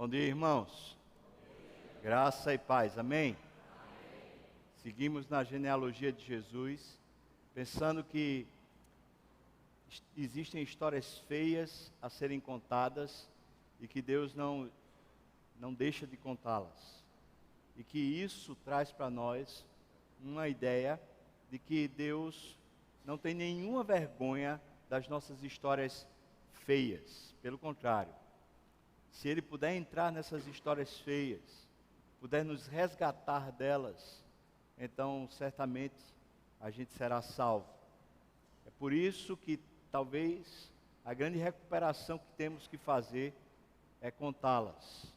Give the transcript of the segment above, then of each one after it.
Bom dia, irmãos. Graça e paz, amém? Seguimos na genealogia de Jesus, pensando que existem histórias feias a serem contadas e que Deus não deixa de contá-las. E que isso traz para nós uma ideia de que Deus não tem nenhuma vergonha das nossas histórias feias. Pelo contrário, se Ele puder entrar nessas histórias feias, puder nos resgatar delas, então certamente a gente será salvo. É por isso que talvez a grande recuperação que temos que fazer é contá-las,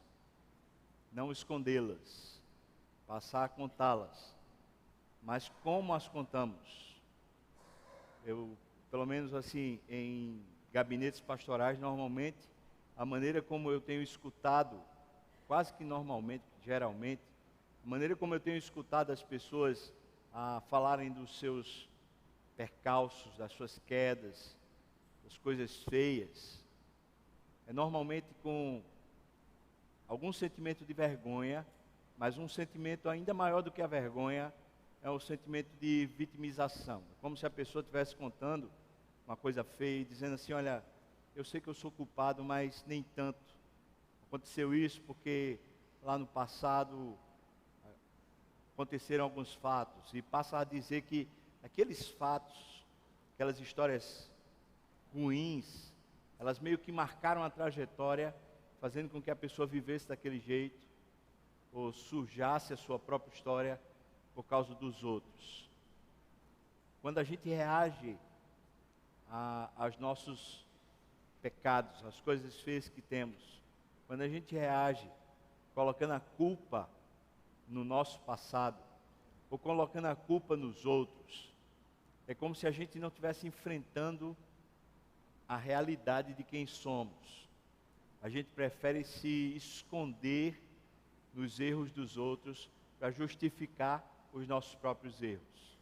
não escondê-las, passar a contá-las. Mas como as contamos? Pelo menos assim, em gabinetes pastorais, normalmente, a maneira como eu tenho escutado, quase que normalmente, geralmente, a maneira como eu tenho escutado as pessoas falarem dos seus percalços, das suas quedas, das coisas feias, é normalmente com algum sentimento de vergonha, mas um sentimento ainda maior do que a vergonha é o sentimento de vitimização. É como se a pessoa estivesse contando uma coisa feia e dizendo assim: olha, eu sei que eu sou culpado, mas nem tanto. Aconteceu isso porque lá no passado aconteceram alguns fatos, e passa a dizer que aqueles fatos, aquelas histórias ruins, elas meio que marcaram a trajetória, fazendo com que a pessoa vivesse daquele jeito, ou sujasse a sua própria história por causa dos outros. Quando a gente reage aos nossos pecados, às coisas feias que temos, quando a gente reage colocando a culpa no nosso passado, ou colocando a culpa nos outros, é como se a gente não estivesse enfrentando a realidade de quem somos. A gente prefere se esconder nos erros dos outros para justificar os nossos próprios erros.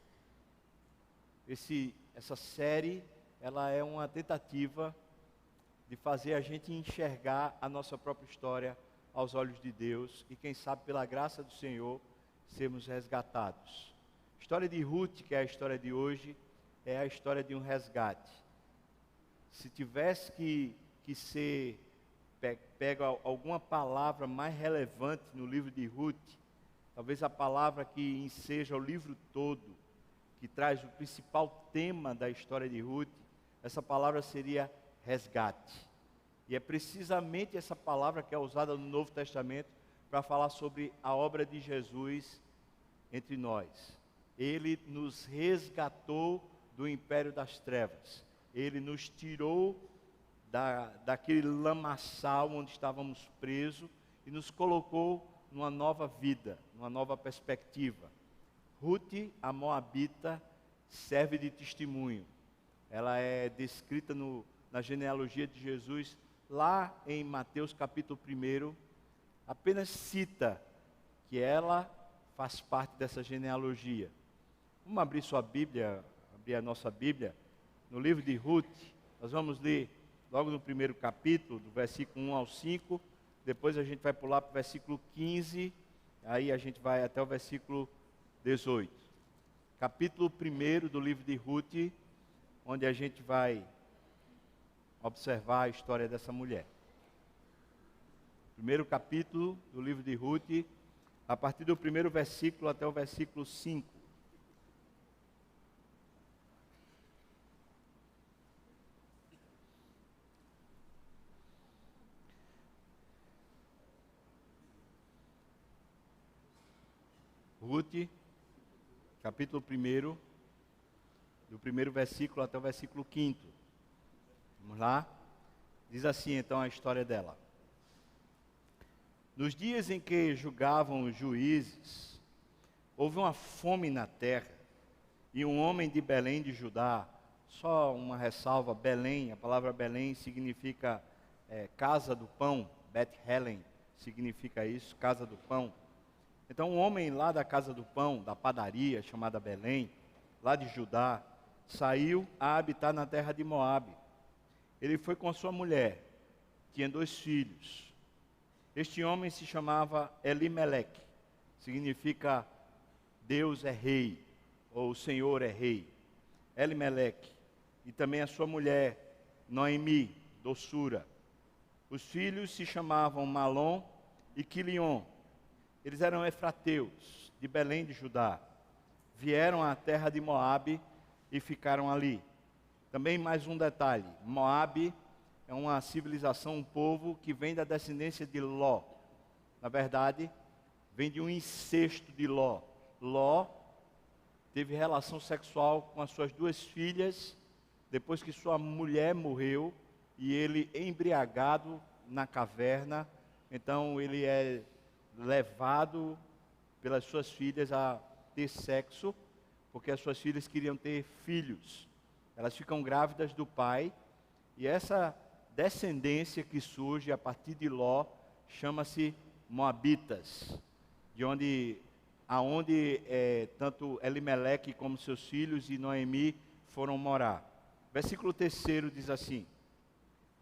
Essa série, ela é uma tentativa de fazer a gente enxergar a nossa própria história aos olhos de Deus e, quem sabe, pela graça do Senhor, sermos resgatados. A história de Ruth, que é a história de hoje, é a história de um resgate. Se tivesse que ser pega alguma palavra mais relevante no livro de Ruth, talvez a palavra que enseja o livro todo, que traz o principal tema da história de Ruth, essa palavra seria resgate. E é precisamente essa palavra que é usada no Novo Testamento para falar sobre a obra de Jesus entre nós. Ele nos resgatou do império das trevas. Ele nos tirou daquele lamaçal onde estávamos presos e nos colocou numa nova vida, numa nova perspectiva. Ruth, a moabita, serve de testemunho. Ela é descrita na genealogia de Jesus, lá em Mateus capítulo 1, apenas cita que ela faz parte dessa genealogia. Vamos abrir sua Bíblia, abrir a nossa Bíblia, no livro de Ruth. Nós vamos ler logo no primeiro capítulo, do versículo 1 ao 5, depois a gente vai pular para o versículo 15, aí a gente vai até o versículo 18. Capítulo 1 do livro de Ruth, onde a gente vai observar a história dessa mulher. Primeiro capítulo do livro de Ruth, a partir do primeiro versículo até o versículo 5. Ruth, capítulo 1, do primeiro versículo até o versículo 5. Vamos lá? Diz assim então a história dela. Nos dias em que julgavam os juízes, houve uma fome na terra, e um homem de Belém de Judá, só uma ressalva, Belém, a palavra Belém significa casa do pão, Beth-Helen significa isso, casa do pão. Então um homem lá da casa do pão, da padaria chamada Belém, lá de Judá, saiu a habitar na terra de Moabe. Ele foi com a sua mulher, tinha 2 filhos. Este homem se chamava Elimeleque, significa Deus é rei, ou o Senhor é rei. Elimeleque, e também a sua mulher, Noemi, doçura. Os filhos se chamavam Malom e Quilion. Eles eram efrateus, de Belém de Judá. Vieram à terra de Moabe e ficaram ali. Também mais um detalhe, Moabe é uma civilização, um povo que vem da descendência de Ló. Na verdade, vem de um incesto de Ló. Ló teve relação sexual com as suas duas filhas, depois que sua mulher morreu, e ele embriagado na caverna, então ele é levado pelas suas filhas a ter sexo, porque as suas filhas queriam ter filhos. Elas ficam grávidas do pai, e essa descendência que surge a partir de Ló chama-se Moabitas, aonde tanto Elimeleque como seus filhos e Noemi foram morar. Versículo 3 diz assim: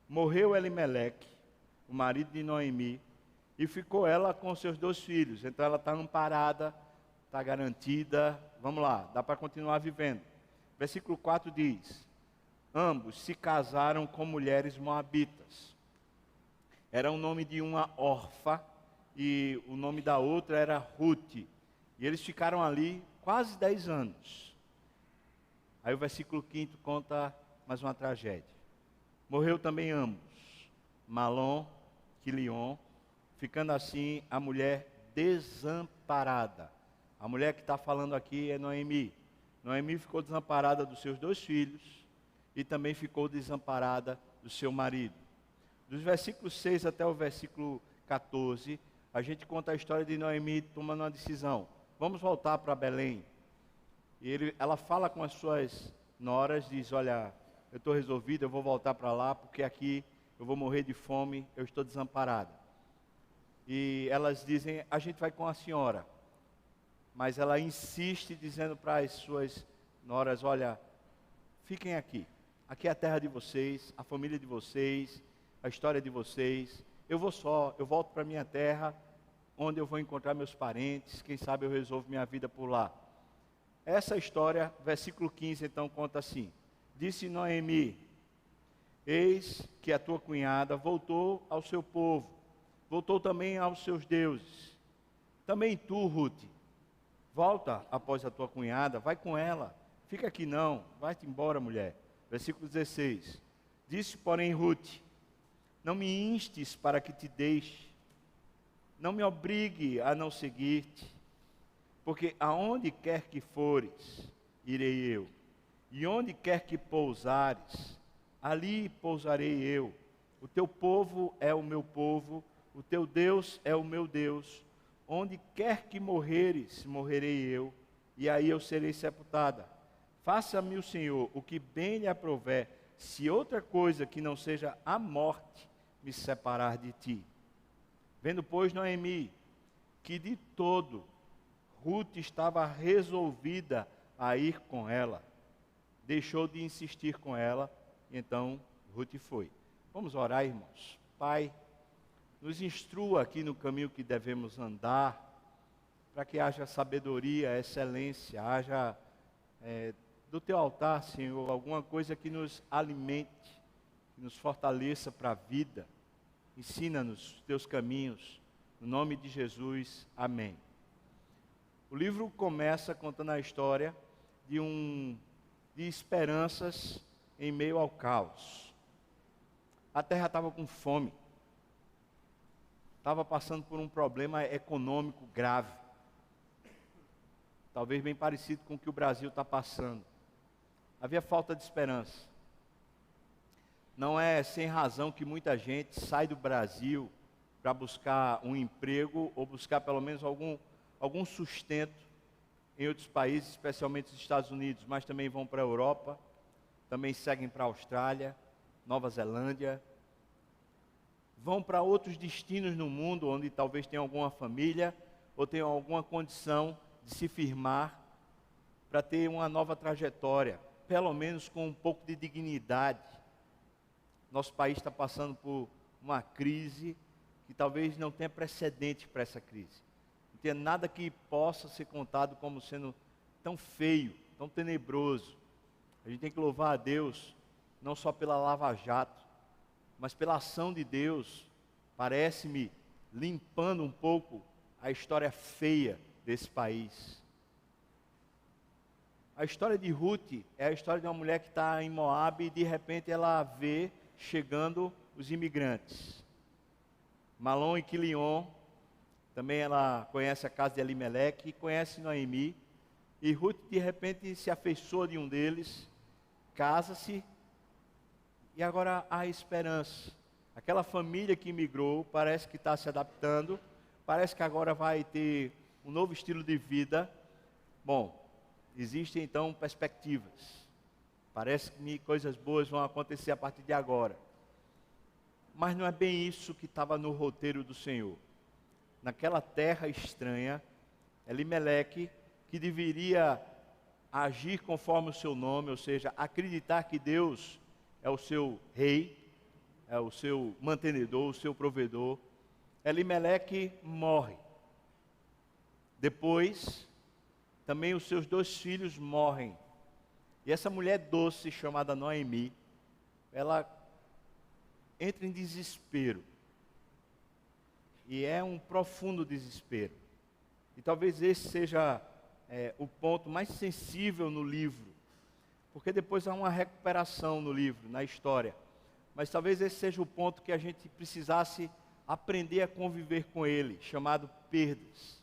morreu Elimeleque, o marido de Noemi, e ficou ela com seus 2 filhos. Então ela está amparada, está garantida. Vamos lá, dá para continuar vivendo. Versículo 4 diz: ambos se casaram com mulheres moabitas. Era o nome de uma órfã e o nome da outra era Ruth. E eles ficaram ali quase 10 anos. Aí o versículo 5 conta mais uma tragédia. Morreu também ambos, Malom, Quilion, ficando assim a mulher desamparada. A mulher que está falando aqui é Noemi. Noemi ficou desamparada dos seus 2 filhos e também ficou desamparada do seu marido. Dos versículos 6 até o versículo 14, a gente conta a história de Noemi tomando uma decisão. Vamos voltar para Belém. E ela fala com as suas noras, diz: olha, eu estou resolvida, eu vou voltar para lá, porque aqui eu vou morrer de fome, eu estou desamparada. E elas dizem: a gente vai com a senhora. Mas ela insiste dizendo para as suas noras: olha, fiquem aqui. Aqui é a terra de vocês, a família de vocês, a história de vocês. Eu volto para minha terra, onde eu vou encontrar meus parentes, quem sabe eu resolvo minha vida por lá. Essa história, versículo 15, então, conta assim: disse Noemi: eis que a tua cunhada voltou ao seu povo, voltou também aos seus deuses. Também tu, Ruth, volta após a tua cunhada, vai com ela, fica aqui não, vai-te embora, mulher. Versículo 16, disse, porém, Ruth: não me instes para que te deixe, não me obrigue a não seguir-te, porque aonde quer que fores, irei eu, e onde quer que pousares, ali pousarei eu. O teu povo é o meu povo, o teu Deus é o meu Deus. Onde quer que morreres, morrerei eu, e aí eu serei sepultada. Faça-me o Senhor o que bem lhe aprouver, se outra coisa que não seja a morte me separar de ti. Vendo, pois, Noemi, que de todo Ruth estava resolvida a ir com ela, deixou de insistir com ela, e então Ruth foi. Vamos orar, irmãos. Pai, nos instrua aqui no caminho que devemos andar, para que haja sabedoria, excelência, haja do teu altar, Senhor, alguma coisa que nos alimente, que nos fortaleça para a vida. Ensina-nos os teus caminhos, no nome de Jesus, amém. O livro começa contando a história de esperanças em meio ao caos. A terra estava com fome, estava passando por um problema econômico grave, talvez bem parecido com o que o Brasil está passando. Havia falta de esperança. Não é sem razão que muita gente sai do Brasil para buscar um emprego ou buscar pelo menos algum sustento em outros países, especialmente os Estados Unidos, mas também vão para a Europa, também seguem para a Austrália, Nova Zelândia, vão para outros destinos no mundo onde talvez tenham alguma família ou tenham alguma condição de se firmar para ter uma nova trajetória, pelo menos com um pouco de dignidade. Nosso país está passando por uma crise que talvez não tenha precedente para essa crise. Não tenha nada que possa ser contado como sendo tão feio, tão tenebroso. A gente tem que louvar a Deus, não só pela Lava Jato, mas pela ação de Deus, parece-me, limpando um pouco a história feia desse país. A história de Ruth é a história de uma mulher que está em Moabe e de repente ela vê chegando os imigrantes. Malom e Quilion, também ela conhece a casa de Elimeleque e conhece Noemi. E Ruth de repente se afeiçoa de um deles, casa-se e agora há esperança. Aquela família que imigrou parece que está se adaptando, parece que agora vai ter um novo estilo de vida. Bom, existem então perspectivas. Parece que coisas boas vão acontecer a partir de agora. Mas não é bem isso que estava no roteiro do Senhor. Naquela terra estranha, Elimeleque, que deveria agir conforme o seu nome, ou seja, acreditar que Deus é o seu rei, é o seu mantenedor, o seu provedor. Elimeleque morre. Depois, também os seus 2 filhos morrem. E essa mulher doce, chamada Noemi, ela entra em desespero. E é um profundo desespero. E talvez esse seja o ponto mais sensível no livro. Porque depois há uma recuperação no livro, na história. Mas talvez esse seja o ponto que a gente precisasse aprender a conviver com ele, chamado perdas.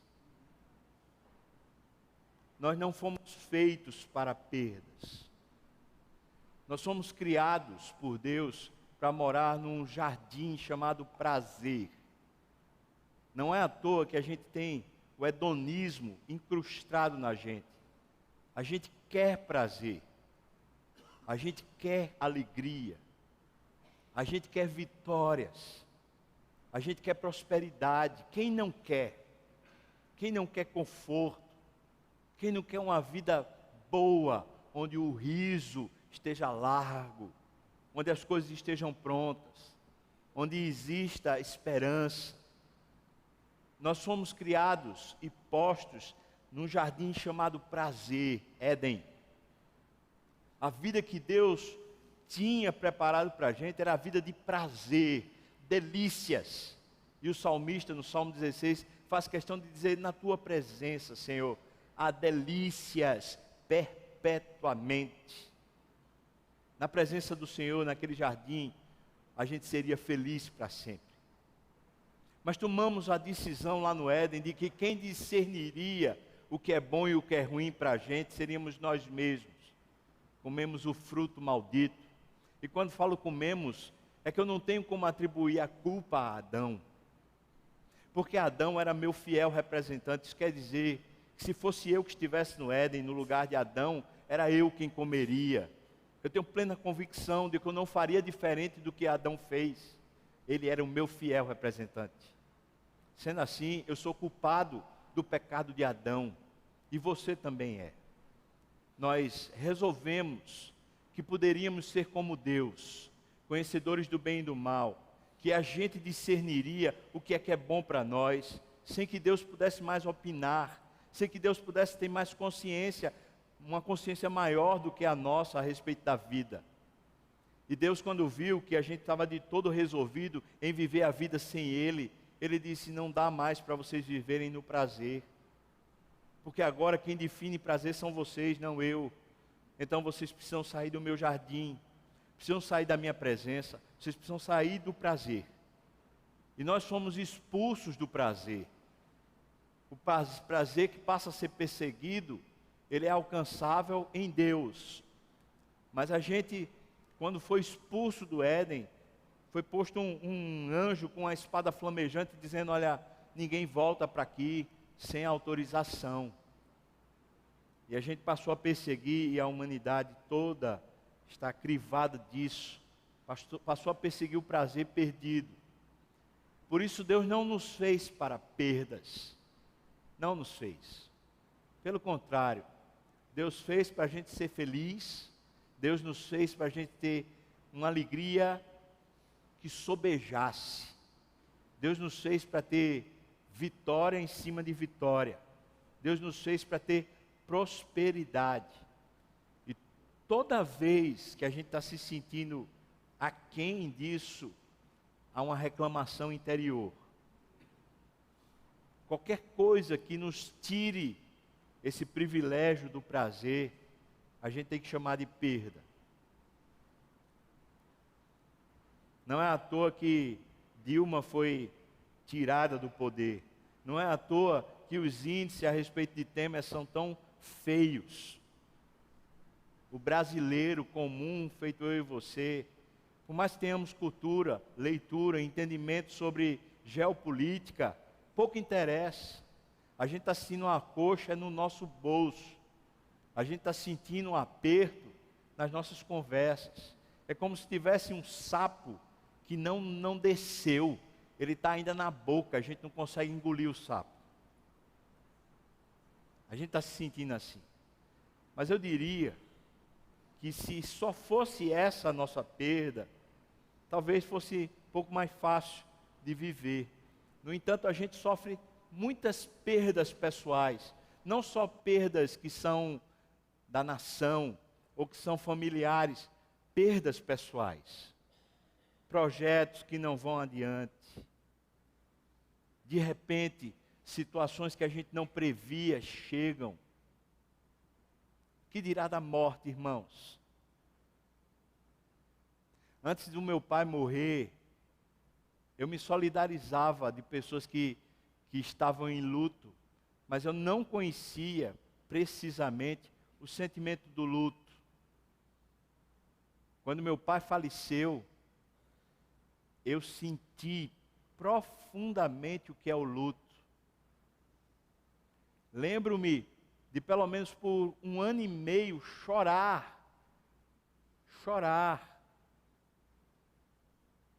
Nós não fomos feitos para perdas. Nós somos criados por Deus para morar num jardim chamado prazer. Não é à toa que a gente tem o hedonismo incrustado na gente. A gente quer prazer. A gente quer alegria. A gente quer vitórias. A gente quer prosperidade. Quem não quer? Quem não quer conforto? Quem não quer uma vida boa, onde o riso esteja largo, onde as coisas estejam prontas, onde exista esperança? Nós fomos criados e postos num jardim chamado prazer, Éden. A vida que Deus tinha preparado para a gente era a vida de prazer, delícias. E o salmista, no Salmo 16, faz questão de dizer: na tua presença, Senhor, há delícias perpetuamente. Na presença do Senhor, naquele jardim, a gente seria feliz para sempre. Mas tomamos a decisão lá no Éden de que quem discerniria o que é bom e o que é ruim para a gente seríamos nós mesmos. Comemos o fruto maldito. E quando falo comemos, é que eu não tenho como atribuir a culpa a Adão. Porque Adão era meu fiel representante. Isso quer dizer que se fosse eu que estivesse no Éden, no lugar de Adão, era eu quem comeria. Eu tenho plena convicção de que eu não faria diferente do que Adão fez. Ele era o meu fiel representante. Sendo assim, eu sou culpado do pecado de Adão. E você também é. Nós resolvemos que poderíamos ser como Deus, conhecedores do bem e do mal, que a gente discerniria o que é bom para nós, sem que Deus pudesse mais opinar, sem que Deus pudesse ter mais consciência, uma consciência maior do que a nossa a respeito da vida. E Deus, quando viu que a gente estava de todo resolvido em viver a vida sem Ele, Ele disse: não dá mais para vocês viverem no prazer, porque agora quem define prazer são vocês, não eu. Então vocês precisam sair do meu jardim, precisam sair da minha presença, vocês precisam sair do prazer. E nós somos expulsos do prazer. O prazer que passa a ser perseguido, ele é alcançável em Deus. Mas a gente, quando foi expulso do Éden, foi posto um anjo com uma espada flamejante dizendo: olha, ninguém volta para aqui sem autorização. E a gente passou a perseguir, e a humanidade toda está crivada disso. Passou a perseguir o prazer perdido. Por isso Deus não nos fez para perdas. Não nos fez. Pelo contrário, Deus fez para a gente ser feliz. Deus nos fez para a gente ter uma alegria que sobejasse. Deus nos fez para ter vitória em cima de vitória. Deus nos fez para ter prosperidade. E toda vez que a gente está se sentindo aquém disso, há uma reclamação interior. Qualquer coisa que nos tire esse privilégio do prazer, a gente tem que chamar de perda. Não é à toa que Dilma foi tirada do poder. Não é à toa que os índices a respeito de Temer são tão feios. O brasileiro comum, feito eu e você, por mais que tenhamos cultura, leitura, entendimento sobre geopolítica, pouco interessa. A gente está sentindo uma coxa no nosso bolso. A gente está sentindo um aperto nas nossas conversas. É como se tivesse um sapo que não desceu. Ele está ainda na boca, a gente não consegue engolir o sapo. A gente está se sentindo assim. Mas eu diria que se só fosse essa a nossa perda, talvez fosse um pouco mais fácil de viver. No entanto, a gente sofre muitas perdas pessoais, não só perdas que são da nação ou que são familiares, perdas pessoais, projetos que não vão adiante, de repente, situações que a gente não previa chegam. Que dirá da morte, irmãos? Antes do meu pai morrer, eu me solidarizava de pessoas que estavam em luto, mas eu não conhecia precisamente o sentimento do luto. Quando meu pai faleceu, eu senti profundamente o que é o luto. Lembro-me de pelo menos por 1 ano e meio chorar.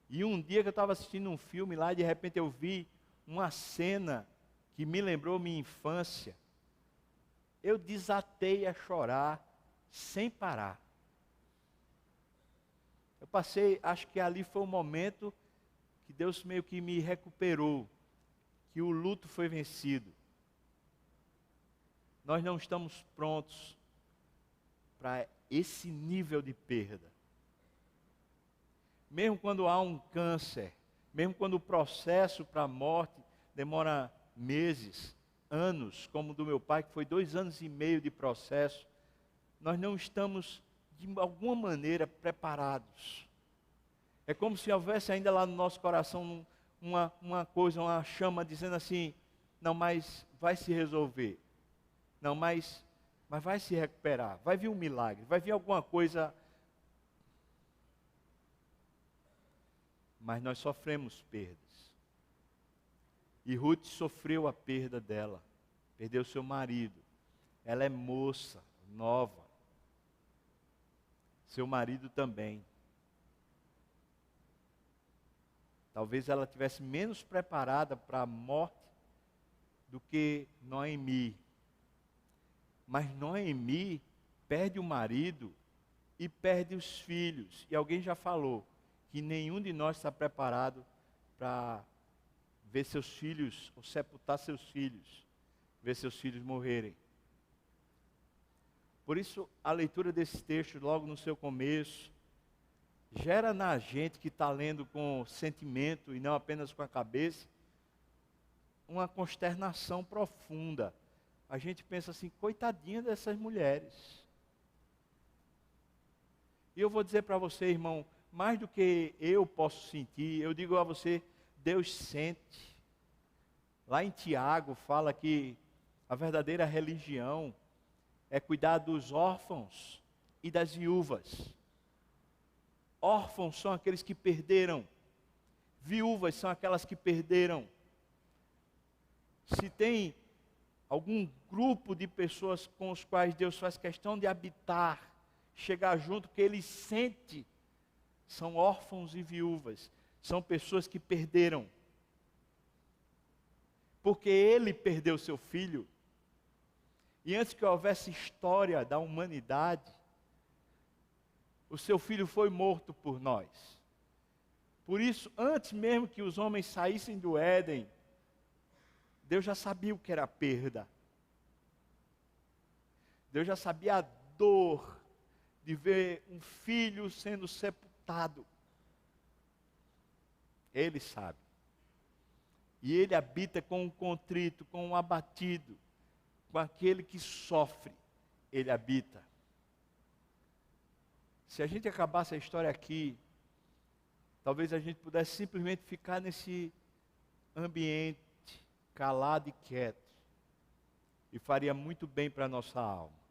E um dia que eu estava assistindo um filme lá, de repente eu vi uma cena que me lembrou minha infância. Eu desatei a chorar sem parar. Eu passei, acho que ali foi o momento que Deus meio que me recuperou, que o luto foi vencido. Nós não estamos prontos para esse nível de perda. Mesmo quando há um câncer, mesmo quando o processo para a morte demora meses, anos, como o do meu pai, que foi 2 anos e meio de processo, nós não estamos, de alguma maneira, preparados. É como se houvesse ainda lá no nosso coração uma coisa, uma chama dizendo assim, não, mas vai se resolver. Não, mas vai se recuperar, vai vir um milagre, vai vir alguma coisa. Mas nós sofremos perdas. E Ruth sofreu a perda dela, perdeu seu marido. Ela é moça, nova. Seu marido também. Talvez ela tivesse menos preparada para a morte do que Noemi. Mas Noemi perde o marido e perde os filhos. E alguém já falou que nenhum de nós está preparado para ver seus filhos, ou sepultar seus filhos, ver seus filhos morrerem. Por isso, a leitura desse texto, logo no seu começo, gera na gente que está lendo com sentimento e não apenas com a cabeça, uma consternação profunda. A gente pensa assim, coitadinha dessas mulheres. E eu vou dizer para você, irmão, mais do que eu posso sentir, eu digo a você, Deus sente. Lá em Tiago fala que a verdadeira religião é cuidar dos órfãos e das viúvas. Órfãos são aqueles que perderam. Viúvas são aquelas que perderam. Se tem algum grupo de pessoas com os quais Deus faz questão de habitar, chegar junto, que Ele sente, são órfãos e viúvas. São pessoas que perderam. Porque Ele perdeu seu filho. E antes que houvesse história da humanidade, o seu filho foi morto por nós. Por isso, antes mesmo que os homens saíssem do Éden, Deus já sabia o que era perda. Deus já sabia a dor de ver um filho sendo sepultado. Ele sabe. E Ele habita com o contrito, com o abatido, com aquele que sofre. Ele habita. Se a gente acabasse a história aqui, talvez a gente pudesse simplesmente ficar nesse ambiente, calado e quieto. E faria muito bem para a nossa alma.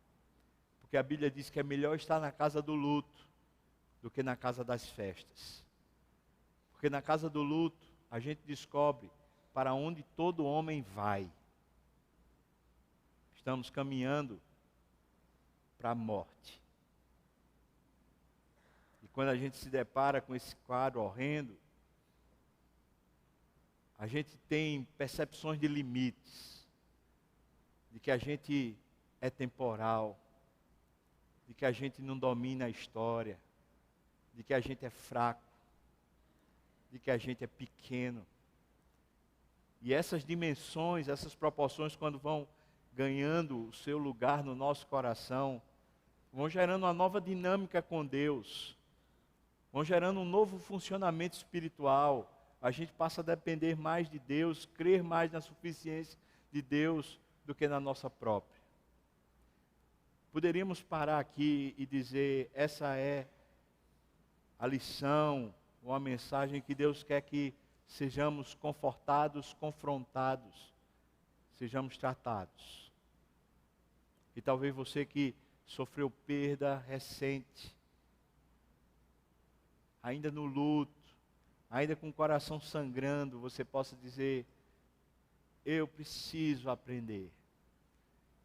Porque a Bíblia diz que é melhor estar na casa do luto do que na casa das festas. Porque na casa do luto, a gente descobre para onde todo homem vai. Estamos caminhando para a morte. E quando a gente se depara com esse quadro horrendo, a gente tem percepções de limites, de que a gente é temporal, de que a gente não domina a história, de que a gente é fraco, de que a gente é pequeno. E essas dimensões, essas proporções, quando vão ganhando o seu lugar no nosso coração, vão gerando uma nova dinâmica com Deus, vão gerando um novo funcionamento espiritual. A gente passa a depender mais de Deus, crer mais na suficiência de Deus do que na nossa própria. Poderíamos parar aqui e dizer, essa é a lição, ou a mensagem que Deus quer que sejamos confortados, confrontados, sejamos tratados. E talvez você que sofreu perda recente, ainda no luto, ainda com o coração sangrando, você possa dizer, eu preciso aprender.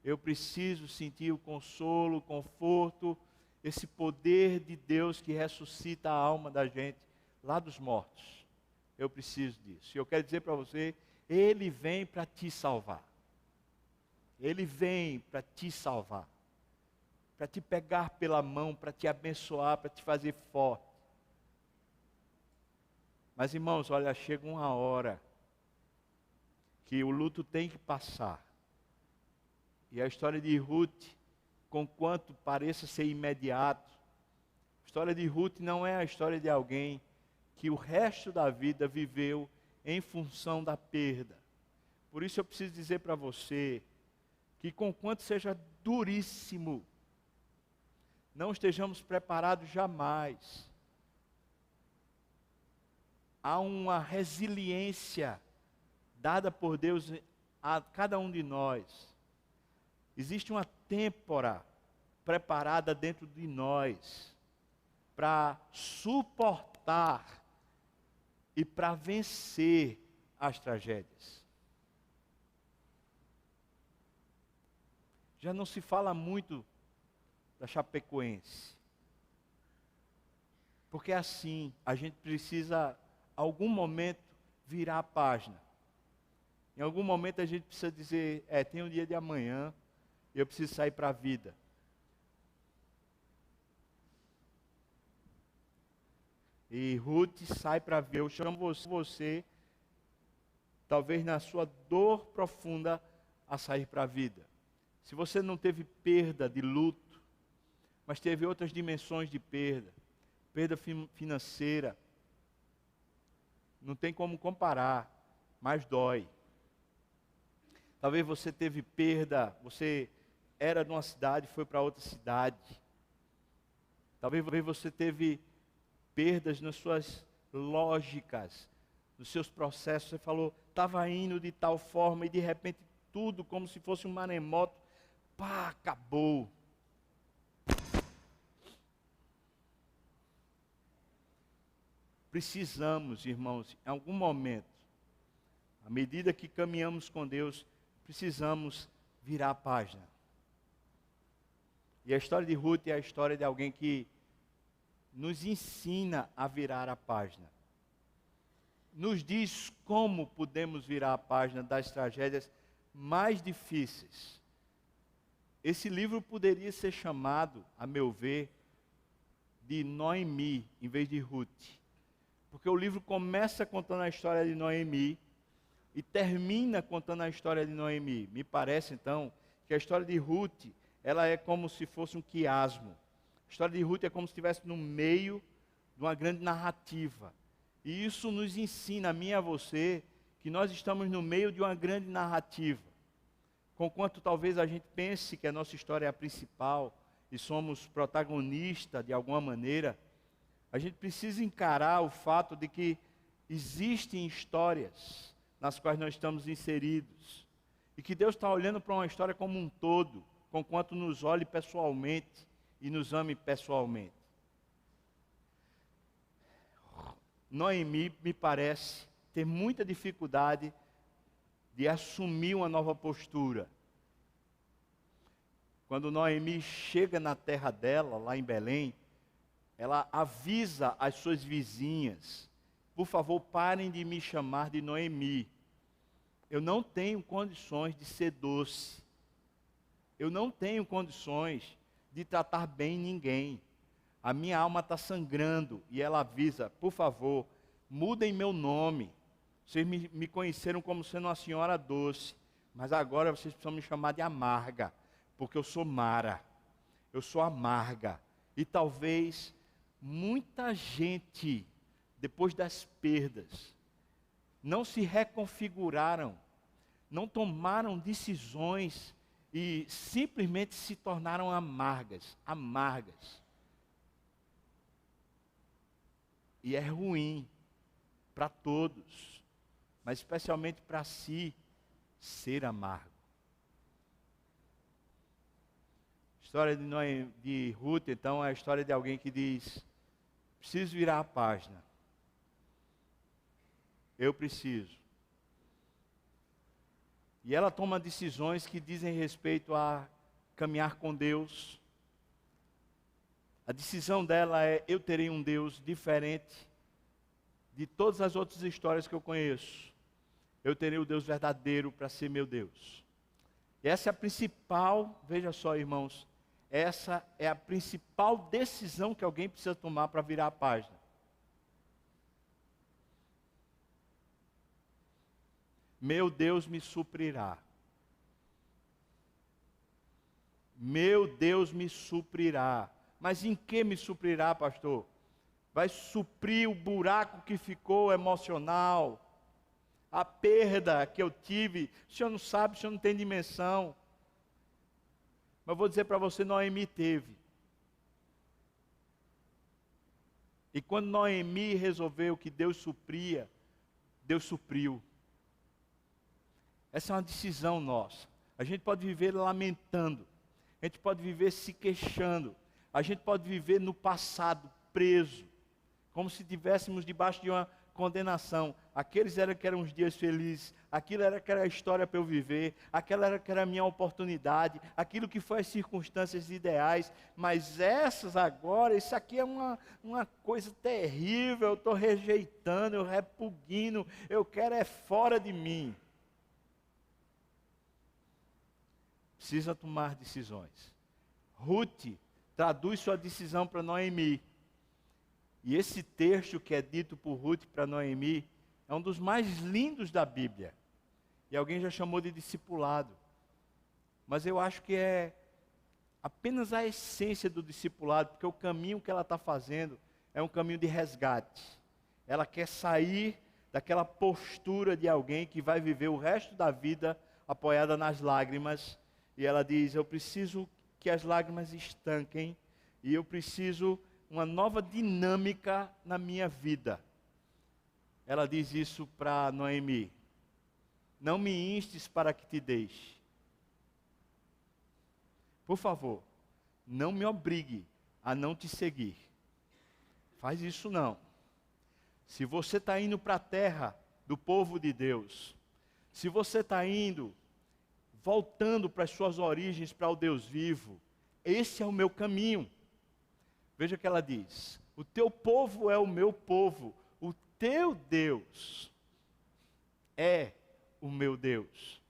Eu preciso sentir o consolo, o conforto, esse poder de Deus que ressuscita a alma da gente lá dos mortos. Eu preciso disso. E eu quero dizer para você, Ele vem para te salvar. Ele vem para te salvar. Para te pegar pela mão, para te abençoar, para te fazer forte. Mas irmãos, olha, chega uma hora que o luto tem que passar. E a história de Ruth, conquanto pareça ser imediato, a história de Ruth não é a história de alguém que o resto da vida viveu em função da perda. Por isso eu preciso dizer para você, que conquanto seja duríssimo, não estejamos preparados jamais. Há uma resiliência dada por Deus a cada um de nós. Existe uma têmpora preparada dentro de nós para suportar e para vencer as tragédias. Já não se fala muito da Chapecoense. Porque assim, a gente precisa, algum momento, virar a página. Em algum momento a gente precisa dizer, tem um dia de amanhã, eu preciso sair para a vida. E Ruth sai para a vida. Eu chamo você, talvez na sua dor profunda, a sair para a vida. Se você não teve perda de luto, mas teve outras dimensões de perda, perda financeira, não tem como comparar, mas dói. Talvez você teve perda, você era de uma cidade e foi para outra cidade. Talvez você teve perdas nas suas lógicas, nos seus processos. Você falou, estava indo de tal forma e de repente tudo como se fosse um maremoto, pá, acabou. Precisamos, irmãos, em algum momento, à medida que caminhamos com Deus, precisamos virar a página. E a história de Ruth é a história de alguém que nos ensina a virar a página. Nos diz como podemos virar a página das tragédias mais difíceis. Esse livro poderia ser chamado, a meu ver, de Noemi, em vez de Ruth. Porque o livro começa contando a história de Noemi e termina contando a história de Noemi. Me parece, então, que a história de Ruth, ela é como se fosse um quiasmo. A história de Ruth é como se estivesse no meio de uma grande narrativa. E isso nos ensina, a mim e a você, que nós estamos no meio de uma grande narrativa. Conquanto talvez a gente pense que a nossa história é a principal e somos protagonistas de alguma maneira, a gente precisa encarar o fato de que existem histórias nas quais nós estamos inseridos. E que Deus está olhando para uma história como um todo, conquanto nos olhe pessoalmente e nos ame pessoalmente. Noemi, me parece, ter muita dificuldade de assumir uma nova postura. Quando Noemi chega na terra dela, lá em Belém, ela avisa as suas vizinhas: por favor, parem de me chamar de Noemi. Eu não tenho condições de ser doce. Eu não tenho condições de tratar bem ninguém. A minha alma está sangrando. E ela avisa: por favor, mudem meu nome. Vocês me conheceram como sendo uma senhora doce, mas agora vocês precisam me chamar de amarga, porque eu sou Mara. Eu sou amarga. E talvez muita gente, depois das perdas, não se reconfiguraram, não tomaram decisões e simplesmente se tornaram amargas. E é ruim para todos, mas especialmente para si, ser amargo. A história de Ruth, então, é a história de alguém que diz: preciso virar a página. Eu preciso. E ela toma decisões que dizem respeito a caminhar com Deus. A decisão dela é: eu terei um Deus diferente de todas as outras histórias que eu conheço. Eu terei o Deus verdadeiro para ser meu Deus. E essa é a principal, veja só, irmãos, essa é a principal decisão que alguém precisa tomar para virar a página. Meu Deus me suprirá. Meu Deus me suprirá. Mas em que me suprirá, pastor? Vai suprir o buraco que ficou emocional, a perda que eu tive. O senhor não sabe, o senhor não tem dimensão. Mas eu vou dizer para você, Noemi teve. E quando Noemi resolveu que Deus supria, Deus supriu. Essa é uma decisão nossa. A gente pode viver lamentando, a gente pode viver se queixando, a gente pode viver no passado, preso, como se estivéssemos debaixo de uma condenação. Aqueles que eram os dias felizes, aquilo que era a história para eu viver, aquela que era a minha oportunidade, aquilo que foi as circunstâncias ideais, mas essas agora, isso aqui é uma coisa terrível, eu estou rejeitando, eu repugno, eu quero é fora de mim. Precisa tomar decisões. Ruth traduz sua decisão para Noemi. E esse texto que é dito por Ruth para Noemi é um dos mais lindos da Bíblia. E alguém já chamou de discipulado. Mas eu acho que é apenas a essência do discipulado, porque o caminho que ela está fazendo é um caminho de resgate. Ela quer sair daquela postura de alguém que vai viver o resto da vida apoiada nas lágrimas. E ela diz: eu preciso que as lágrimas estanquem e eu preciso uma nova dinâmica na minha vida. Ela diz isso para Noemi: não me instes para que te deixe. Por favor, não me obrigue a não te seguir. Faz isso não. Se você está indo para a terra do povo de Deus, se você está indo, voltando para as suas origens, para o Deus vivo, esse é o meu caminho. Veja o que ela diz: o teu povo é o meu povo, o teu Deus é o meu Deus.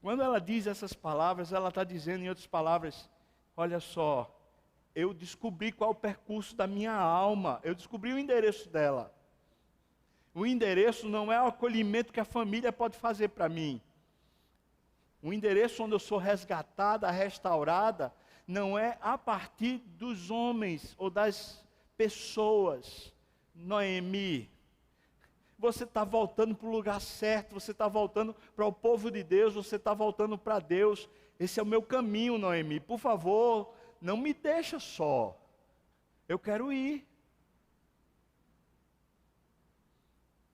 Quando ela diz essas palavras, ela está dizendo, em outras palavras: olha só, eu descobri qual é o percurso da minha alma, eu descobri o endereço dela. O endereço não é o acolhimento que a família pode fazer para mim. O endereço onde eu sou resgatada, restaurada, não é a partir dos homens ou das pessoas. Noemi, você está voltando para o lugar certo, você está voltando para o povo de Deus, você está voltando para Deus. Esse é o meu caminho, Noemi. Por favor, não me deixa só. Eu quero ir.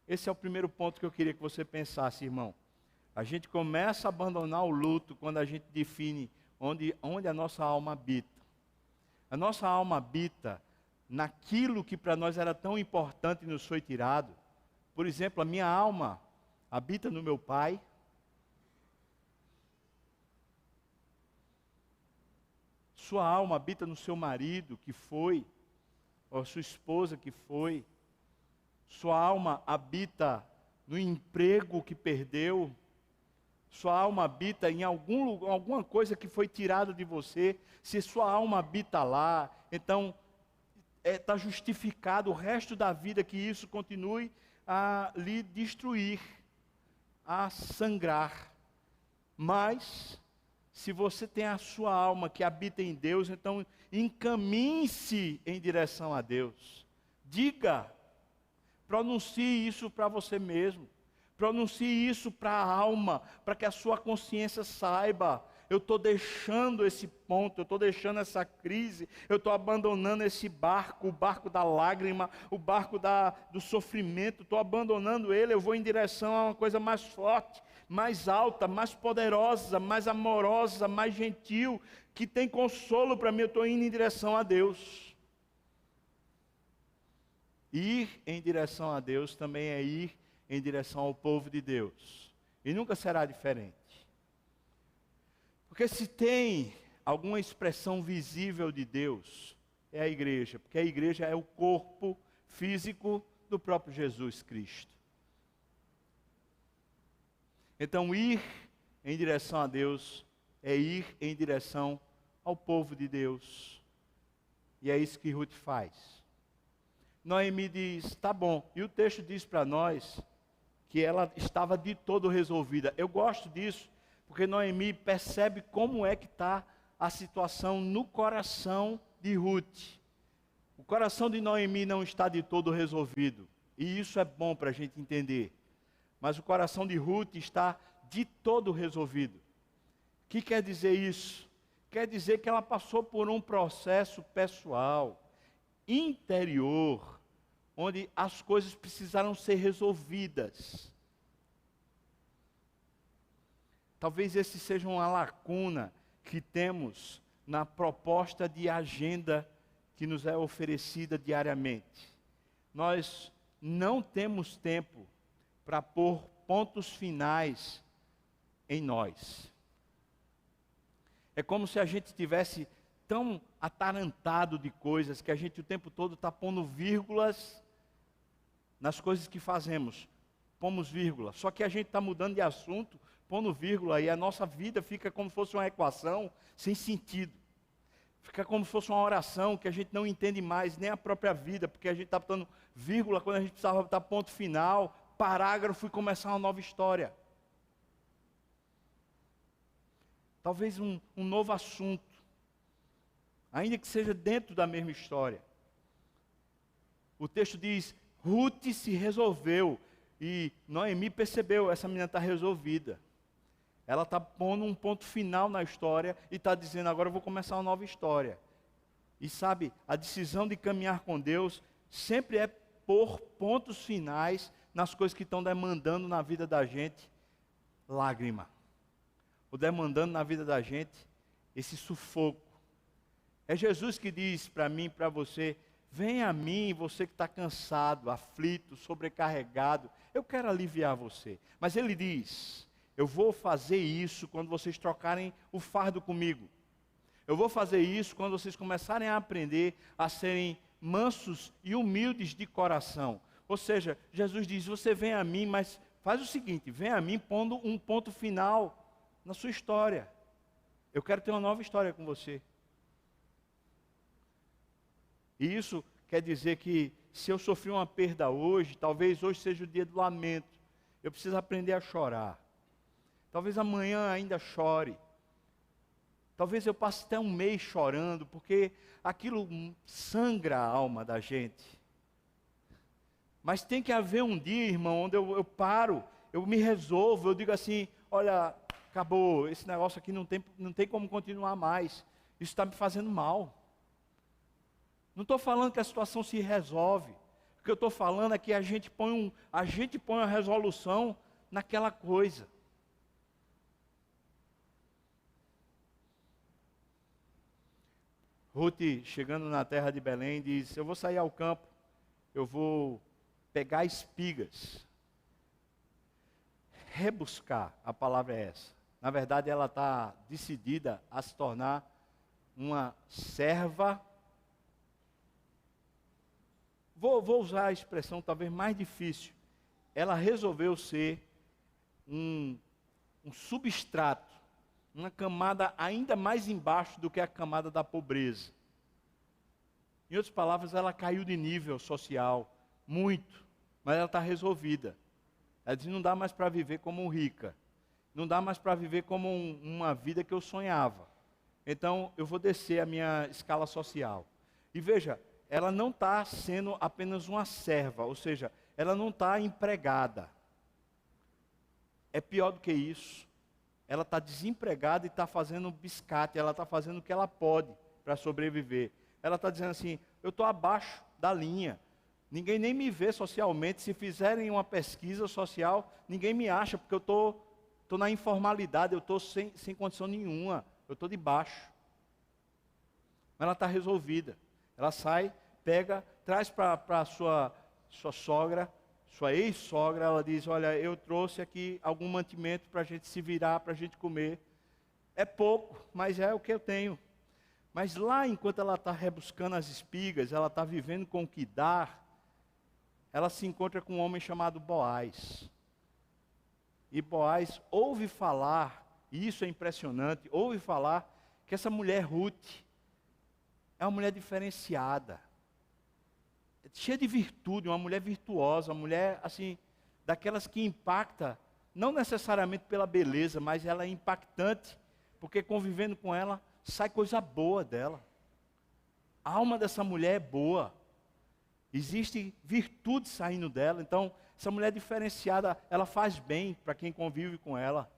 Esse é o primeiro ponto que eu queria que você pensasse, irmão. A gente começa a abandonar o luto quando a gente define onde a nossa alma habita. A nossa alma habita naquilo que para nós era tão importante e nos foi tirado. Por exemplo, a minha alma habita no meu pai. Sua alma habita no seu marido que foi, ou sua esposa que foi. Sua alma habita no emprego que perdeu. Sua alma habita em alguma coisa que foi tirada de você. Se sua alma habita lá, então está justificado o resto da vida que isso continue a lhe destruir, a sangrar. Mas, se você tem a sua alma que habita em Deus, então encaminhe-se em direção a Deus. Diga, pronuncie isso para você mesmo. Pronuncie isso para a alma, para que a sua consciência saiba. Eu estou deixando esse ponto, eu estou deixando essa crise, eu estou abandonando esse barco, o barco da lágrima, o barco do sofrimento, estou abandonando ele, eu vou em direção a uma coisa mais forte, mais alta, mais poderosa, mais amorosa, mais gentil, que tem consolo para mim, eu estou indo em direção a Deus. Ir em direção a Deus também é ir em direção ao povo de Deus. E nunca será diferente. Porque se tem alguma expressão visível de Deus, é a igreja. Porque a igreja é o corpo físico do próprio Jesus Cristo. Então, ir em direção a Deus é ir em direção ao povo de Deus. E é isso que Ruth faz. Noemi diz, tá bom. E o texto diz para nós que ela estava de todo resolvida. Eu gosto disso, porque Noemi percebe como é que está a situação no coração de Ruth. O coração de Noemi não está de todo resolvido, e isso é bom para a gente entender. Mas o coração de Ruth está de todo resolvido. O que quer dizer isso? Quer dizer que ela passou por um processo pessoal, interior, onde as coisas precisaram ser resolvidas. Talvez esse seja uma lacuna que temos na proposta de agenda que nos é oferecida diariamente. Nós não temos tempo para pôr pontos finais em nós. É como se a gente estivesse tão atarantado de coisas que a gente o tempo todo está pondo vírgulas nas coisas que fazemos. Pomos vírgula. Só que a gente está mudando de assunto, pondo vírgula, e a nossa vida fica como se fosse uma equação sem sentido. Fica como se fosse uma oração que a gente não entende mais, nem a própria vida, porque a gente está botando vírgula quando a gente precisava botar ponto final, parágrafo e começar uma nova história. Talvez um novo assunto, ainda que seja dentro da mesma história. O texto diz, Ruth se resolveu, e Noemi percebeu, essa menina está resolvida. Ela está pondo um ponto final na história, e está dizendo, agora eu vou começar uma nova história. E sabe, a decisão de caminhar com Deus, sempre é pôr pontos finais, nas coisas que estão demandando na vida da gente, lágrima. Ou demandando na vida da gente, esse sufoco. É Jesus que diz para mim e para você, venha a mim, você que está cansado, aflito, sobrecarregado, eu quero aliviar você. Mas ele diz, eu vou fazer isso quando vocês trocarem o fardo comigo. Eu vou fazer isso quando vocês começarem a aprender a serem mansos e humildes de coração. Ou seja, Jesus diz, você vem a mim, mas faz o seguinte, vem a mim pondo um ponto final na sua história. Eu quero ter uma nova história com você. E isso quer dizer que se eu sofri uma perda hoje, talvez hoje seja o dia do lamento. Eu preciso aprender a chorar. Talvez amanhã ainda chore. Talvez eu passe até um mês chorando, porque aquilo sangra a alma da gente. Mas tem que haver um dia, irmão, onde eu paro, eu me resolvo, eu digo assim, olha, acabou, esse negócio aqui não tem como continuar mais. Isso está me fazendo mal. Não estou falando que a situação se resolve. O que eu estou falando é que a gente põe uma resolução naquela coisa. Ruth, chegando na terra de Belém, diz, eu vou sair ao campo, eu vou pegar espigas. Rebuscar, a palavra é essa. Na verdade, ela está decidida a se tornar uma serva. Vou usar a expressão talvez mais difícil. Ela resolveu ser um substrato, uma camada ainda mais embaixo do que a camada da pobreza. Em outras palavras, ela caiu de nível social, muito, mas ela está resolvida. Ela diz, não dá mais para viver como rica, não dá mais para viver como uma vida que eu sonhava. Então, eu vou descer a minha escala social. E veja, ela não está sendo apenas uma serva, ou seja, ela não está empregada. É pior do que isso. Ela está desempregada e está fazendo biscate, ela está fazendo o que ela pode para sobreviver. Ela está dizendo assim, eu estou abaixo da linha. Ninguém nem me vê socialmente. Se fizerem uma pesquisa social, ninguém me acha, porque eu estou na informalidade, eu estou sem condição nenhuma. Eu estou de baixo. Mas ela está resolvida. Ela sai, pega, traz para a sua sogra, sua ex-sogra, ela diz, olha, eu trouxe aqui algum mantimento para a gente se virar, para a gente comer. É pouco, mas é o que eu tenho. Mas lá, enquanto ela está rebuscando as espigas, ela está vivendo com o que dar, ela se encontra com um homem chamado Boaz. E Boaz ouve falar, e isso é impressionante, ouve falar que essa mulher Ruth é uma mulher diferenciada, cheia de virtude, uma mulher virtuosa, uma mulher assim, daquelas que impacta, não necessariamente pela beleza, mas ela é impactante, porque convivendo com ela, sai coisa boa dela. A alma dessa mulher é boa. Existe virtude saindo dela. Então, essa mulher diferenciada, ela faz bem para quem convive com ela.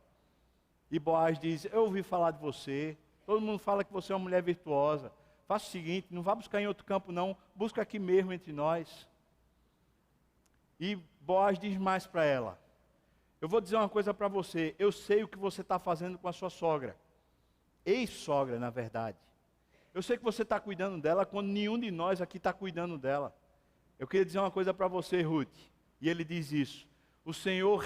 E Boaz diz, eu ouvi falar de você. Todo mundo fala que você é uma mulher virtuosa. Faça o seguinte, não vá buscar em outro campo não. Busca aqui mesmo entre nós. E Boaz diz mais para ela. Eu vou dizer uma coisa para você. Eu sei o que você está fazendo com a sua sogra. Ex-sogra, na verdade. Eu sei que você está cuidando dela quando nenhum de nós aqui está cuidando dela. Eu queria dizer uma coisa para você, Ruth. E ele diz isso. O Senhor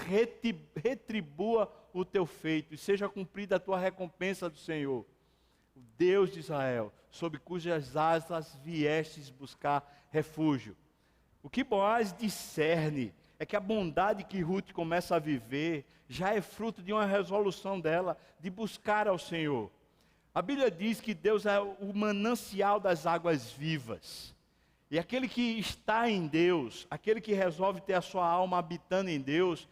retribua o teu feito e seja cumprida a tua recompensa do Senhor. O Deus de Israel, sob cujas asas viestes buscar refúgio. O que Boaz discerne é que a bondade que Ruth começa a viver já é fruto de uma resolução dela de buscar ao Senhor. A Bíblia diz que Deus é o manancial das águas vivas. E aquele que está em Deus, aquele que resolve ter a sua alma habitando em Deus,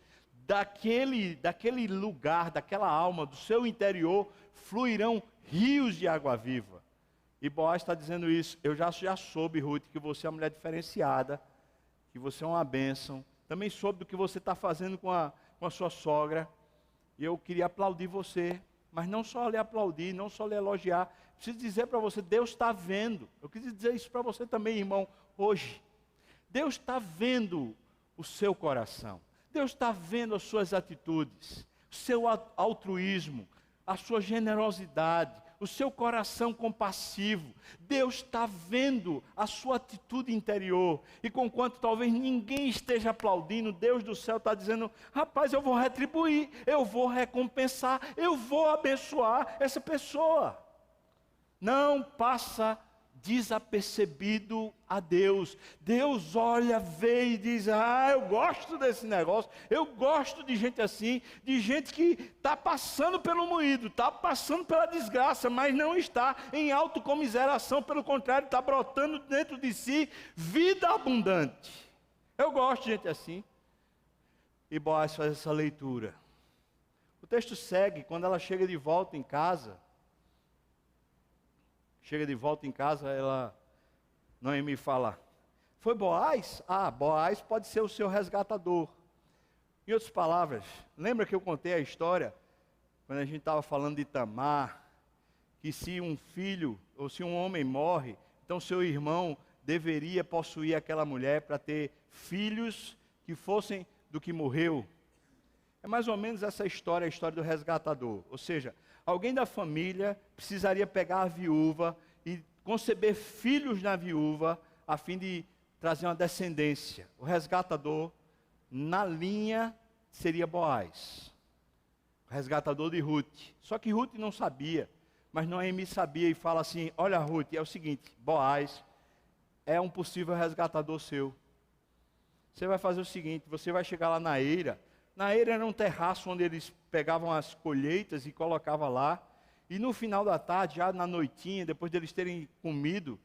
daquele lugar, daquela alma, do seu interior, fluirão rios de água viva. E Boaz está dizendo isso. Eu já soube, Ruth, que você é uma mulher diferenciada, que você é uma bênção. Também soube do que você está fazendo com a sua sogra. E eu queria aplaudir você. Mas não só lhe aplaudir, não só lhe elogiar. Preciso dizer para você, Deus está vendo. Eu quis dizer isso para você também, irmão, hoje. Deus está vendo o seu coração. Deus está vendo as suas atitudes, o seu altruísmo, a sua generosidade, o seu coração compassivo. Deus está vendo a sua atitude interior. E conquanto talvez ninguém esteja aplaudindo, Deus do céu está dizendo, rapaz, eu vou retribuir, eu vou recompensar, eu vou abençoar essa pessoa. Não passa desapercebido a Deus. Deus olha, vê e diz: ah, eu gosto desse negócio, eu gosto de gente assim, de gente que está passando pelo moído, está passando pela desgraça, mas não está em autocomiseração, pelo contrário, está brotando dentro de si vida abundante. Eu gosto de gente assim. E Boaz faz essa leitura. O texto segue, quando ela chega de volta em casa, Noemi fala: foi Boaz? Ah, Boaz pode ser o seu resgatador. Em outras palavras, lembra que eu contei a história, quando a gente estava falando de Tamar, que se um filho, ou se um homem morre, então seu irmão deveria possuir aquela mulher para ter filhos que fossem do que morreu. É mais ou menos essa história, a história do resgatador. Ou seja, alguém da família precisaria pegar a viúva e conceber filhos na viúva, a fim de trazer uma descendência. O resgatador, na linha, seria Boaz. O resgatador de Ruth. Só que Ruth não sabia, mas Noemi sabia e fala assim: olha, Ruth, é o seguinte, Boaz é um possível resgatador seu. Você vai fazer o seguinte, você vai chegar lá na eira. Na eira era um terraço onde eles pegavam as colheitas e colocavam lá. E no final da tarde, já na noitinha, depois deles terem comido,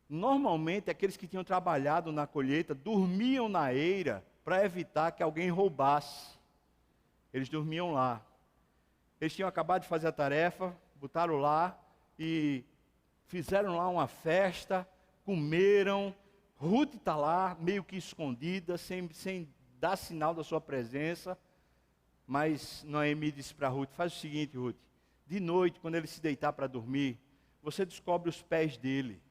normalmente aqueles que tinham trabalhado na colheita dormiam na eira para evitar que alguém roubasse. Eles dormiam lá. Eles tinham acabado de fazer a tarefa, botaram lá e fizeram lá uma festa, comeram. Ruth está lá, meio que escondida, sem dar sinal da sua presença. Mas Noemi disse para Ruth: faz o seguinte, Ruth, de noite, quando ele se deitar para dormir, você descobre os pés dele.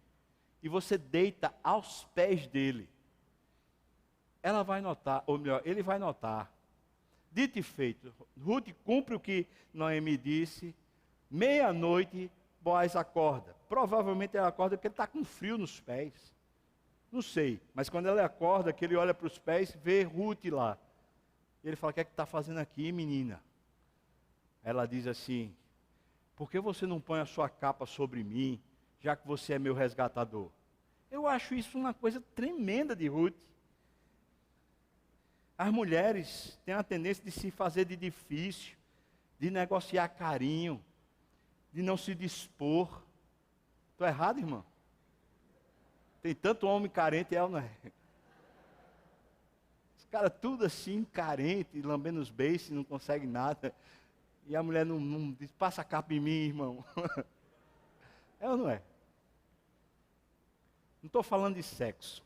E você deita aos pés dele. Ela vai notar, ou melhor, ele vai notar. Dito e feito, Ruth cumpre o que Noemi disse. Meia-noite, Boaz acorda. Provavelmente ela acorda porque ele está com frio nos pés. Não sei, mas quando ela acorda, que ele olha para os pés, vê Ruth lá. E ele fala: o que é que está fazendo aqui, menina? Ela diz assim: por que você não põe a sua capa sobre mim, já que você é meu resgatador? Eu acho isso uma coisa tremenda de Ruth. As mulheres têm a tendência de se fazer de difícil, de negociar carinho, de não se dispor. Estou errado, irmão? Tem tanto homem carente, ela não é? Os caras tudo assim, carente, lambendo os beiços, não consegue nada. E a mulher não diz: passa a capa em mim, irmão. É ou não é? Não estou falando de sexo.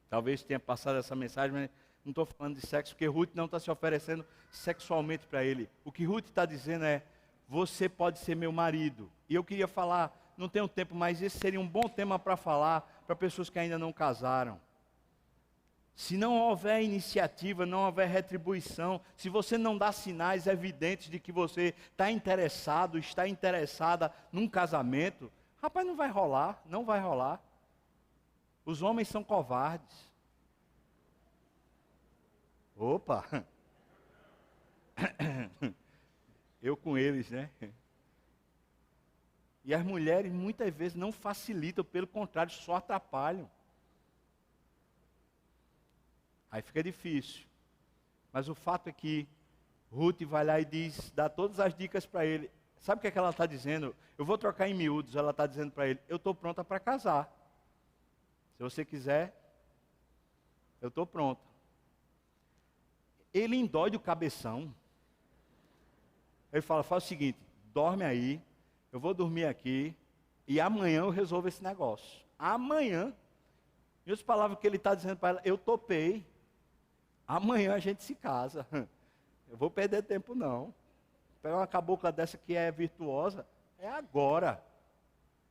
Talvez tenha passado essa mensagem, mas não estou falando de sexo, porque Ruth não está se oferecendo sexualmente para ele. O que Ruth está dizendo é: você pode ser meu marido. E eu queria falar, não tenho tempo, mas esse seria um bom tema para falar para pessoas que ainda não casaram. Se não houver iniciativa, não houver retribuição, se você não dá sinais evidentes de que você está interessado, está interessada num casamento, rapaz, não vai rolar, não vai rolar. Os homens são covardes. Opa! Eu com eles, né? E as mulheres muitas vezes não facilitam, pelo contrário, só atrapalham. Aí fica difícil. Mas o fato é que Ruth vai lá e dá todas as dicas para ele. Sabe o que é que ela está dizendo? Eu vou trocar em miúdos. Ela está dizendo para ele: eu estou pronta para casar. Se você quiser, eu estou pronta. Ele endói o cabeção. Ele fala: faz o seguinte, dorme aí, eu vou dormir aqui, e amanhã eu resolvo esse negócio. Amanhã. Em outras palavras, o que ele está dizendo para ela: eu topei. Amanhã a gente se casa. Eu vou perder tempo não. Pegar uma cabocla dessa que é virtuosa, é agora.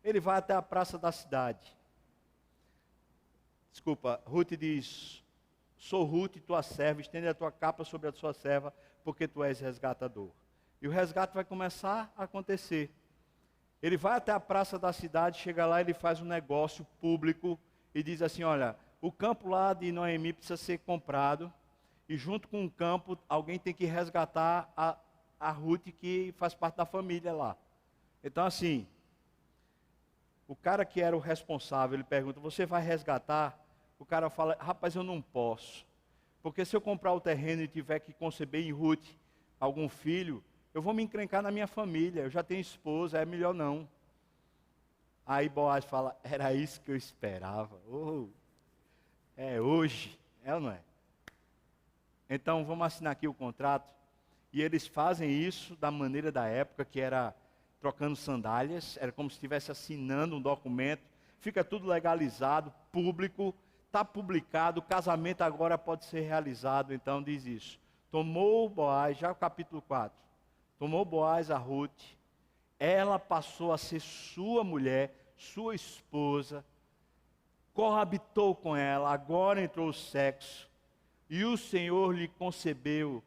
Ele vai até a praça da cidade. Desculpa, Ruth diz: sou Ruth, tua serva, estende a tua capa sobre a sua serva, porque tu és resgatador. E o resgate vai começar a acontecer. Ele vai até a praça da cidade, chega lá, ele faz um negócio público e diz assim: olha, o campo lá de Noemi precisa ser comprado, e junto com o campo, alguém tem que resgatar a Ruth, que faz parte da família lá. Então assim, O cara que era o responsável, ele pergunta, você vai resgatar? O cara fala, rapaz, eu não posso. Porque se eu comprar o terreno e tiver que conceber em Ruth algum filho, eu vou me encrencar na minha família, eu já tenho esposa, é melhor não. Aí Boaz fala, era isso que eu esperava. Oh, é hoje, é ou não é? Então vamos assinar aqui o contrato. E eles fazem isso da maneira da época, que era trocando sandálias, era como se estivesse assinando um documento, fica tudo legalizado, público, está publicado, o casamento agora pode ser realizado, então diz isso. Tomou Boaz, já o capítulo 4, tomou Boaz a Ruth, ela passou a ser sua mulher, sua esposa, coabitou com ela, agora entrou o sexo, e o Senhor lhe concedeu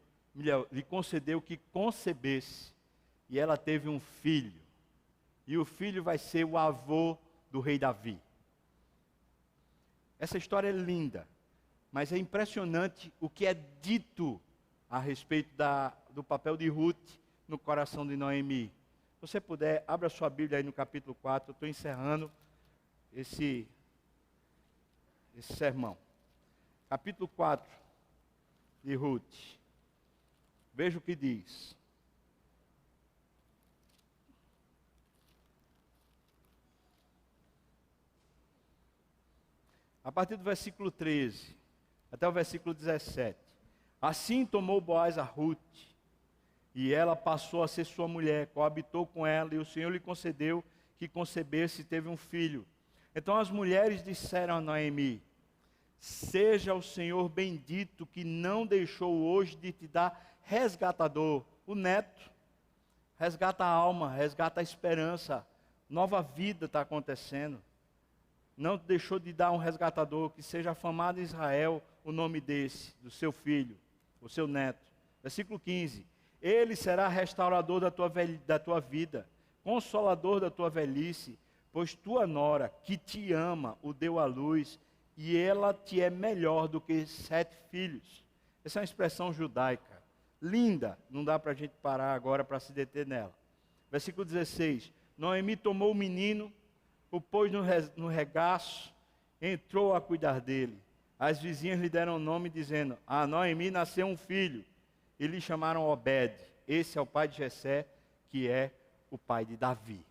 que concebesse, e ela teve um filho, e o filho vai ser o avô do rei Davi. Essa história é linda, mas é impressionante o que é dito a respeito do papel de Ruth no coração de Noemi. Se você puder, abra sua Bíblia aí no capítulo 4, eu estou encerrando esse sermão. Capítulo 4 de Ruth. Veja o que diz. A partir do versículo 13 até o versículo 17. Assim tomou Boaz a Ruth, e ela passou a ser sua mulher, coabitou com ela, e o Senhor lhe concedeu que concebesse e teve um filho. Então as mulheres disseram a Noemi, seja o Senhor bendito que não deixou hoje de te dar resgatador, o neto. Resgata a alma, resgata a esperança, nova vida está acontecendo. Não deixou de dar um resgatador, que seja afamado em Israel o nome do seu filho, o seu neto. Versículo 15, ele será restaurador da tua vida, consolador da tua velhice, pois tua nora, que te ama, o deu à luz, e ela te é melhor do que 7 filhos. Essa é uma expressão judaica, linda, não dá para a gente parar agora para se deter nela. Versículo 16, Noemi tomou o menino, o pôs no regaço, entrou a cuidar dele. As vizinhas lhe deram nome, dizendo, a Noemi nasceu um filho, e lhe chamaram Obed. Esse é o pai de Jessé, que é o pai de Davi.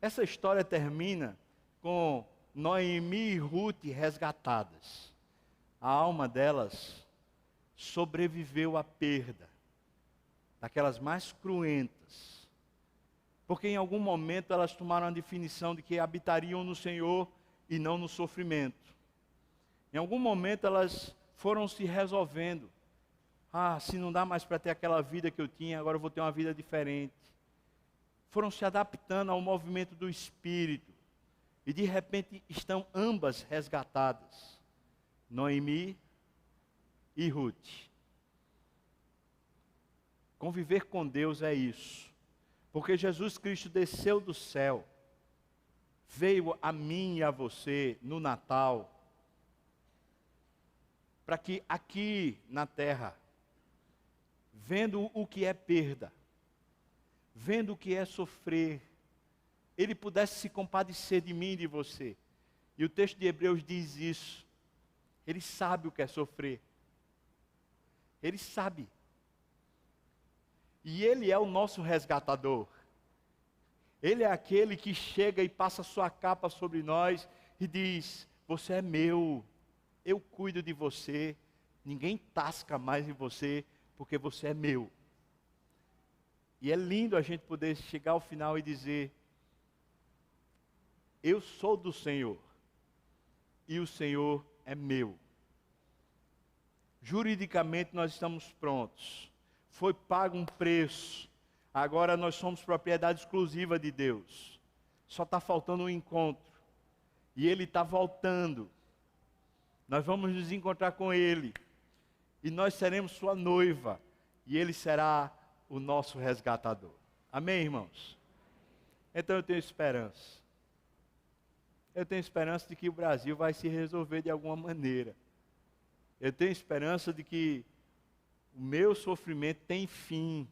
Essa história termina com Noemi e Ruth resgatadas. A alma delas sobreviveu à perda, daquelas mais cruentas, porque em algum momento elas tomaram a definição de que habitariam no Senhor e não no sofrimento. Em algum momento elas foram se resolvendo. Se não dá mais para ter aquela vida que eu tinha, agora eu vou ter uma vida diferente. Foram se adaptando ao movimento do Espírito. E de repente estão ambas resgatadas. Noemi e Ruth. Conviver com Deus é isso. Porque Jesus Cristo desceu do céu, veio a mim e a você no Natal, para que aqui na terra, vendo o que é perda, vendo o que é sofrer, Ele pudesse se compadecer de mim e de você. E o texto de Hebreus diz isso. Ele sabe o que é sofrer. Ele sabe. E Ele é o nosso resgatador. Ele é aquele que chega e passa sua capa sobre nós e diz, você é meu, eu cuido de você, ninguém tasca mais em você, porque você é meu. E é lindo a gente poder chegar ao final e dizer, eu sou do Senhor, e o Senhor é meu. Juridicamente nós estamos prontos. Foi pago um preço. Agora nós somos propriedade exclusiva de Deus. Só está faltando um encontro. E Ele está voltando. Nós vamos nos encontrar com Ele. E nós seremos sua noiva. E Ele será o nosso resgatador. Amém, irmãos? Então eu tenho esperança. Eu tenho esperança de que o Brasil vai se resolver de alguma maneira. Eu tenho esperança de que o meu sofrimento tem fim.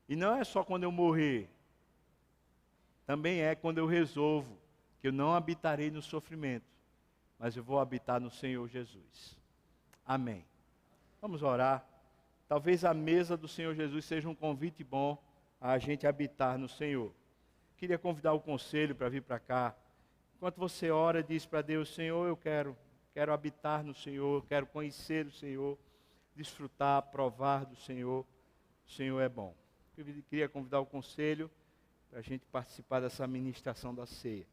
E não é só quando eu morrer. Também é quando eu resolvo que eu não habitarei no sofrimento, mas eu vou habitar no Senhor Jesus. Amém. Vamos orar. Talvez a mesa do Senhor Jesus seja um convite bom a gente habitar no Senhor. Queria convidar o conselho para vir para cá. Enquanto você ora, diz para Deus: Senhor, eu quero habitar no Senhor, quero conhecer o Senhor, desfrutar, provar do Senhor. O Senhor é bom. Eu queria convidar o conselho para a gente participar dessa ministração da ceia.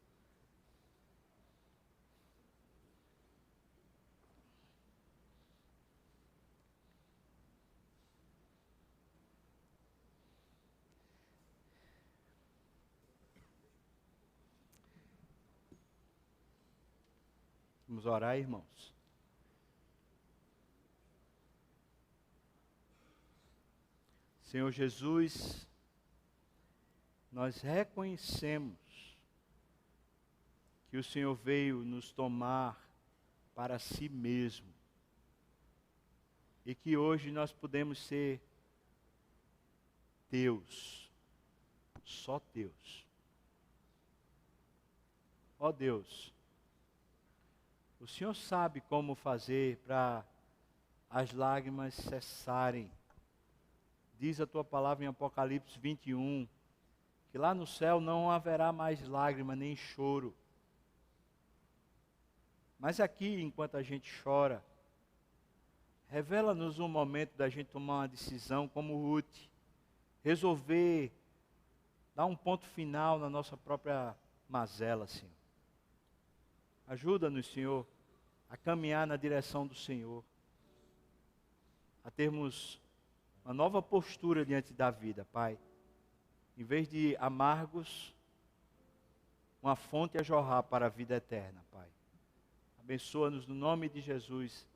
Vamos orar, irmãos. Senhor Jesus, nós reconhecemos que o Senhor veio nos tomar para si mesmo e que hoje nós podemos ser Deus, só Deus. Ó Deus, o Senhor sabe como fazer para as lágrimas cessarem. Diz a tua palavra em Apocalipse 21, que lá no céu não haverá mais lágrima nem choro. Mas aqui, enquanto a gente chora, revela-nos um momento da gente tomar uma decisão como Ruth, resolver dar um ponto final na nossa própria mazela, Senhor. Ajuda-nos, Senhor, a caminhar na direção do Senhor, a termos uma nova postura diante da vida, Pai. Em vez de amargos, uma fonte a jorrar para a vida eterna, Pai. Abençoa-nos no nome de Jesus.